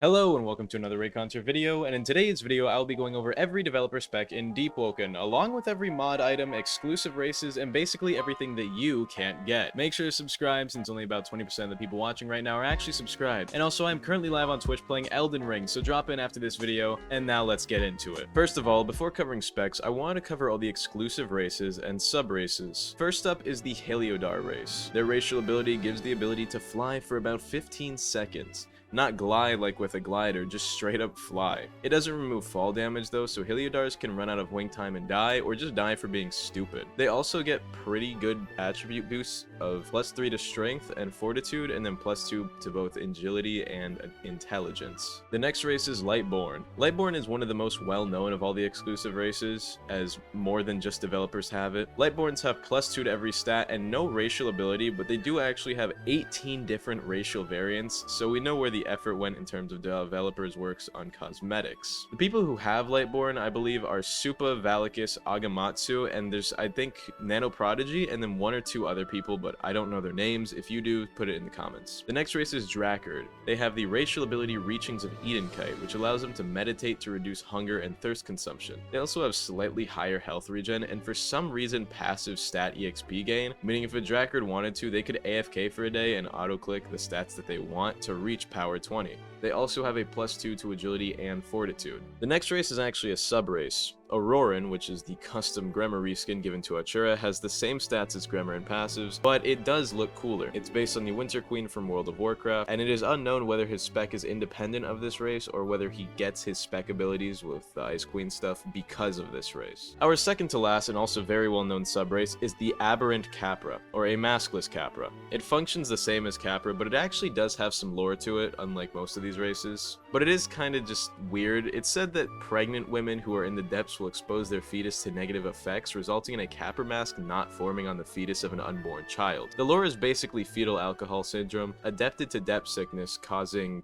Hello and welcome to another Reaconteur video, and in today's video I'll be going over every developer spec in Deepwoken, along with every mod item, exclusive races, and basically everything that you can't get. Make sure to subscribe since only about 20% of the people watching right now are actually subscribed. And also I'm currently live on Twitch playing Elden Ring, so drop in after this video, and now let's get into it. First of all, before covering specs, I want to cover all the exclusive races and sub-races. First up is the Heliodar race. Their racial ability gives the ability to fly for about 15 seconds. Not glide like with a glider, just straight up fly. It doesn't remove fall damage though, so Heliodars can run out of wing time and die, or just die for being stupid. They also get pretty good attribute boosts of +3 to strength and fortitude, and then +2 to both agility and intelligence. The next race is Lightborn. Lightborn is one of the most well-known of all the exclusive races, as more than just developers have it. Lightborns have +2 to every stat and no racial ability, but they do actually have 18 different racial variants, so we know where the effort went in terms of developers' works on cosmetics. The people who have Lightborn, I believe, are Supa, Valakis, Agamatsu, and there's, I think, Nano Prodigy, and then one or two other people, but I don't know their names. If you do, put it in the comments. The next race is Drakard. They have the racial ability Reachings of Edenkite, which allows them to meditate to reduce hunger and thirst consumption. They also have slightly higher health regen, and for some reason passive stat EXP gain, meaning if a Drakard wanted to, they could AFK for a day and auto-click the stats that they want to reach power 20. They also have a +2 to agility and fortitude. The next race is actually a sub-race. Auroran, which is the custom Gremmer reskin given to Achura, has the same stats as Gremmer and passives, but it does look cooler. It's based on the Winter Queen from World of Warcraft, and it is unknown whether his spec is independent of this race or whether he gets his spec abilities with the Ice Queen stuff because of this race. Our second to last and also very well-known sub-race is the Aberrant Capra, or a maskless Capra. It functions the same as Capra, but it actually does have some lore to it, unlike most of these races. But it is kind of just weird. It's said that pregnant women who are in the depths will expose their fetus to negative effects, resulting in a Capra mask not forming on the fetus of an unborn child. The lore is basically fetal alcohol syndrome, adapted to depth sickness, causing,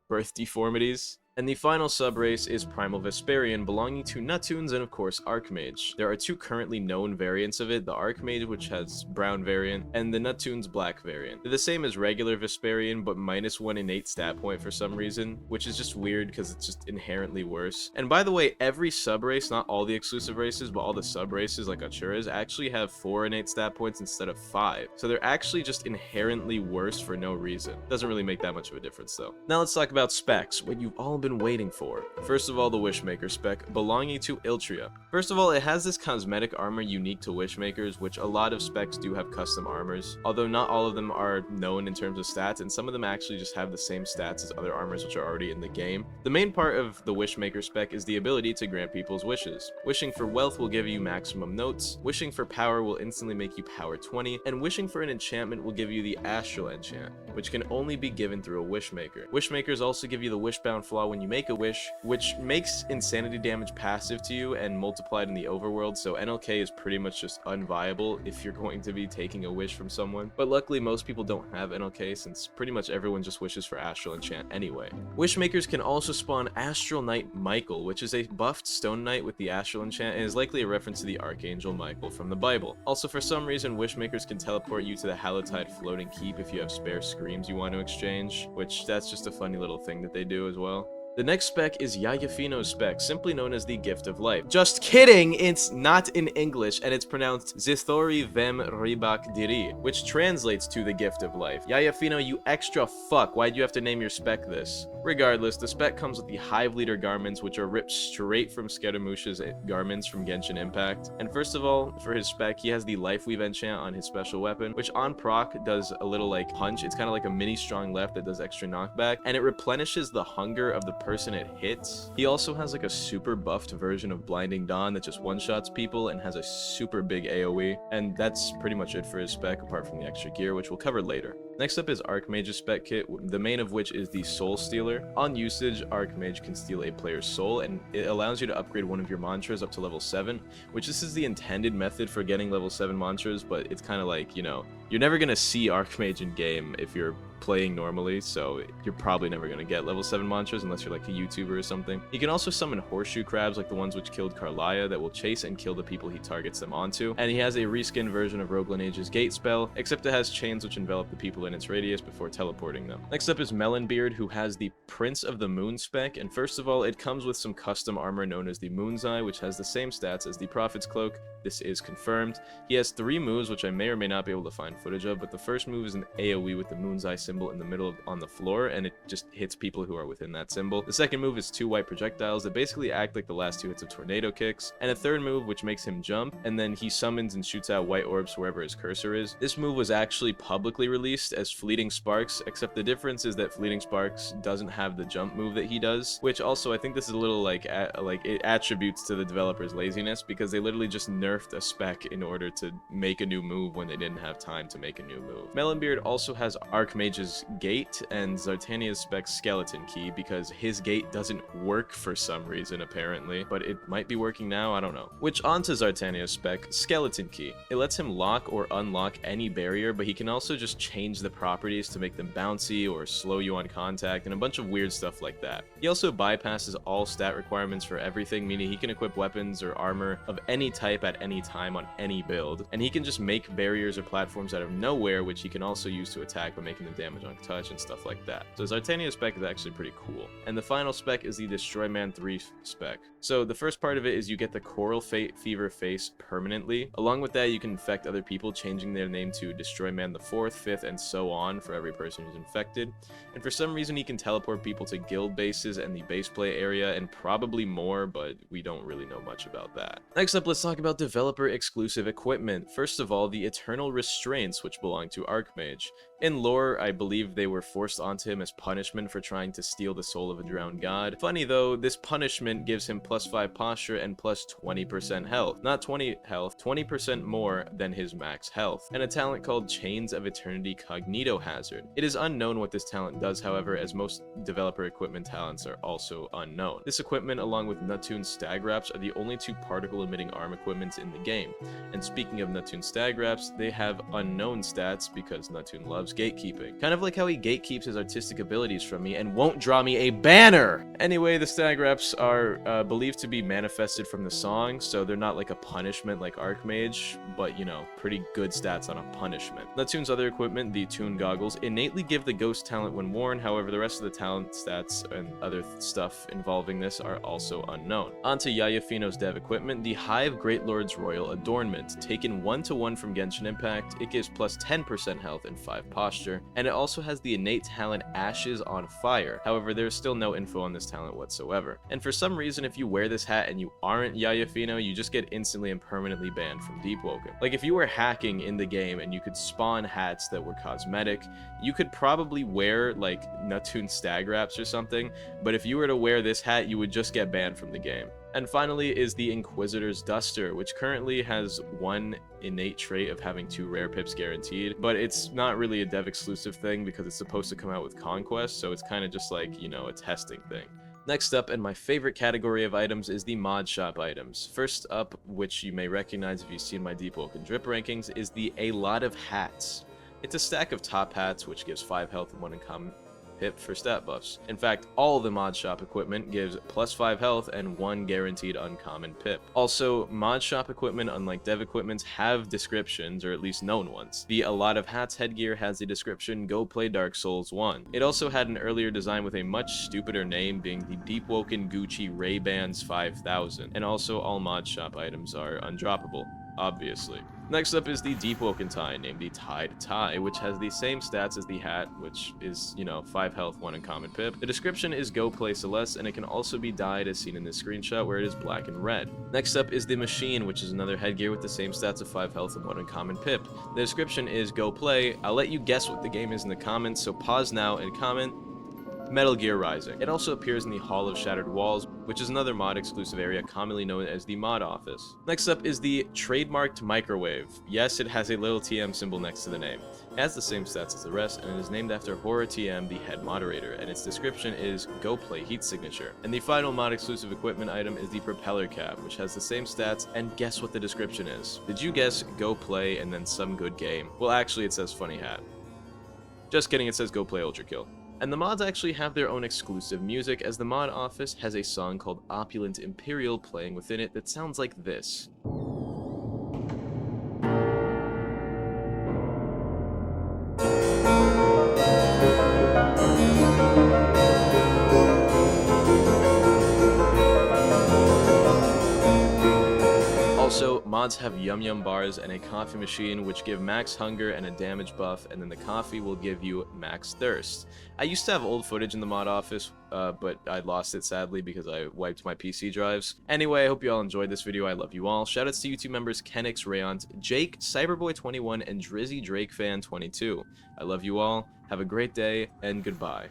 birth deformities. And the final sub-race is Primal Vesperian, belonging to Nuttoons and of course Archmage. There are two currently known variants of it, the Archmage, which has brown variant, and the Nuttoons black variant. They're the same as regular Vesperian, but -1 innate stat point for some reason, which is just weird because it's just inherently worse. And by the way, every sub-race, not all the exclusive races, but all the sub-races like Achura's, actually have 4 innate stat points instead of 5. So they're actually just inherently worse for no reason. Doesn't really make that much of a difference though. Now let's talk about specs, what you've all been waiting for. First of all, the Wishmaker spec, belonging to Iltria. First of all, it has this cosmetic armor unique to Wishmakers, which a lot of specs do have custom armors, although not all of them are known in terms of stats, and some of them actually just have the same stats as other armors which are already in the game. The main part of the Wishmaker spec is the ability to grant people's wishes. Wishing for wealth will give you maximum notes, wishing for power will instantly make you power 20, and wishing for an enchantment will give you the Astral Enchant, which can only be given through a Wishmaker. Wishmakers also give you the Wishbound flaw when you make a wish, which makes insanity damage passive to you and multiplied in the overworld, so NLK is pretty much just unviable if you're going to be taking a wish from someone. But luckily most people don't have NLK since pretty much everyone just wishes for Astral Enchant anyway. Wishmakers can also spawn Astral Knight Michael, which is a buffed stone knight with the Astral Enchant and is likely a reference to the Archangel Michael from the Bible. Also, for some reason, Wishmakers can teleport you to the Hallowtide Floating Keep if you have spare screams you want to exchange, which that's just a funny little thing that they do as well. The next spec is Yayafino's spec, simply known as the Gift of Life. Just kidding! It's not in English, and it's pronounced Zithori Vem Ribak Diri, which translates to the Gift of Life. Yayafino, you extra fuck, why'd you have to name your spec this? Regardless, the spec comes with the Hive Leader garments, which are ripped straight from Scaramouche's garments from Genshin Impact. And first of all, for his spec, he has the Life Weave enchant on his special weapon, which on proc does a little like punch. It's kind of like a mini strong left that does extra knockback, and it replenishes the hunger of the person it hits. He also has like a super buffed version of Blinding Dawn that just one-shots people and has a super big AoE, and that's pretty much it for his spec apart from the extra gear, which we'll cover later. Next up is Archmage's spec kit, the main of which is the Soul Stealer. On usage, Archmage can steal a player's soul, and it allows you to upgrade one of your mantras up to level 7, which this is the intended method for getting level 7 mantras, but it's kind of like, You're never gonna see Archmage in game if you're playing normally, so you're probably never gonna get level 7 monsters unless you're like a YouTuber or something. You can also summon horseshoe crabs like the ones which killed Carlia that will chase and kill the people he targets them onto. And he has a reskin version of Roglineage's Gate spell, except it has chains which envelop the people in its radius before teleporting them. Next up is Melonbeard, who has the Prince of the Moon spec, and first of all, it comes with some custom armor known as the Moon's Eye, which has the same stats as the Prophet's Cloak. This is confirmed. He has 3 moves, which I may or may not be able to find footage of, but the first move is an AoE with the Moon's Eye symbol in the middle on the floor, and it just hits people who are within that symbol. The second move is 2 white projectiles that basically act like the last 2 hits of tornado kicks, and a third move which makes him jump, and then he summons and shoots out white orbs wherever his cursor is. This move was actually publicly released as Fleeting Sparks, except the difference is that Fleeting Sparks doesn't have the jump move that he does, which also I think this is a little like it attributes to the developer's laziness, because they literally just nerfed a spec in order to make a new move when they didn't have time to make a new move. Melonbeard also has Archmage's Gate and Zartania's Spec's Skeleton Key, because his gate doesn't work for some reason apparently, but it might be working now, I don't know. Which onto Zartania's Spec, Skeleton Key. It lets him lock or unlock any barrier, but he can also just change the properties to make them bouncy or slow you on contact and a bunch of weird stuff like that. He also bypasses all stat requirements for everything, meaning he can equip weapons or armor of any type at any time on any build, and he can just make barriers or platforms out of nowhere, which he can also use to attack by making them damage on touch and stuff like that. So Zartania's spec is actually pretty cool. And the final spec is the Destroy Man 3 spec. So the first part of it is you get the Coral Fever face permanently. Along with that, you can infect other people, changing their name to Destroy Man the 4th, 5th, and so on for every person who's infected. And for some reason, he can teleport people to guild bases and the base play area, and probably more, but we don't really know much about that. Next up, let's talk about developer exclusive equipment. First of all, the Eternal Restraints, which belong to Archmage. In lore, I believe they were forced onto him as punishment for trying to steal the soul of a drowned god. Funny though, this punishment gives him +5 posture and plus 20% health. Not 20 health, 20% more than his max health. And a talent called Chains of Eternity Cognito Hazard. It is unknown what this talent does, however, as most developer equipment talents are also unknown. This equipment, along with Nuttoon's Stag Wraps, are the only 2 particle-emitting arm equipments in the game. And speaking of Nuttoon's Stag Wraps, they have unknown stats because Nuttoon loves gatekeeping. Kind of like how he gatekeeps his artistic abilities from me and won't draw me a banner! Anyway, the Stag Wraps are believed to be manifested from the song, so they're not like a punishment like Archmage, but you know, pretty good stats on a punishment. Nuttoon's other equipment, the Toon Goggles, innately give the ghost talent when worn, however the rest of the talent stats and other stuff involving this are also unknown. Onto Yayafino's dev equipment, the Hive Great Lord's Royal Adornment. Taken 1-to-1 from Genshin Impact, it gives plus 10% health and 5 posture, and it also has the innate talent Ashes on Fire. However, there's still no info on this talent whatsoever. And for some reason, if you wear this hat and you aren't Yayafino, you just get instantly and permanently banned from Deepwoken. Like if you were hacking in the game and you could spawn hats that were cosmetic, you could probably wear like Nuttoon Stag Wraps or something, but if you were to wear this hat, you would just get banned from the game. And finally is the Inquisitor's Duster, which currently has 1 innate trait of having 2 rare pips guaranteed, but it's not really a dev exclusive thing because it's supposed to come out with Conquest, so it's kind of just like, you know, a testing thing. Next up, and my favorite category of items, is the mod shop items. First up, which you may recognize if you've seen my Deepwoken drip rankings, is the A Lot of Hats. It's a stack of top hats, which gives 5 health and 1 uncommon pip for stat buffs. In fact, all the mod shop equipment gives plus 5 health and 1 guaranteed uncommon pip. Also, mod shop equipment, unlike dev equipment, have descriptions, or at least known ones. The A Lot of Hats headgear has the description, "Go play Dark Souls 1." It also had an earlier design with a much stupider name, being the Deepwoken Gucci Ray-Bans 5000. And also, all mod shop items are undroppable, obviously. Next up is the Deepwoken tie, named the Tide Tie, which has the same stats as the hat, which is, you know, 5 health, 1 uncommon pip. The description is "Go play Celeste," and it can also be dyed as seen in this screenshot, where it is black and red. Next up is the Machine, which is another headgear with the same stats of 5 health and 1 uncommon pip. The description is "Go play." I'll let you guess what the game is in the comments, so pause now and comment. Metal Gear Rising. It also appears in the Hall of Shattered Walls, which is another mod exclusive area commonly known as the mod office. Next up is the trademarked microwave. Yes, it has a little TM symbol next to the name. It has the same stats as the rest, and it is named after Horror TM, the head moderator, and its description is Go Play Heat Signature. And the final mod exclusive equipment item is the propeller cap, which has the same stats, and guess what the description is? Did you guess Go Play and then some good game? Well, actually it says Funny Hat. Just kidding, it says Go Play Ultra Kill. And the mods actually have their own exclusive music, as the mod office has a song called Opulent Imperial playing within it that sounds like this. Also, mods have Yum Yum bars and a coffee machine, which give max hunger and a damage buff, and then the coffee will give you max thirst. I used to have old footage in the mod office, but I lost it sadly because I wiped my PC drives. Anyway, I hope you all enjoyed this video. I love you all. Shoutouts to YouTube members Kenix, Rayont, Jake, Cyberboy21, and Drizzy Drake Fan 22. I love you all. Have a great day, and goodbye.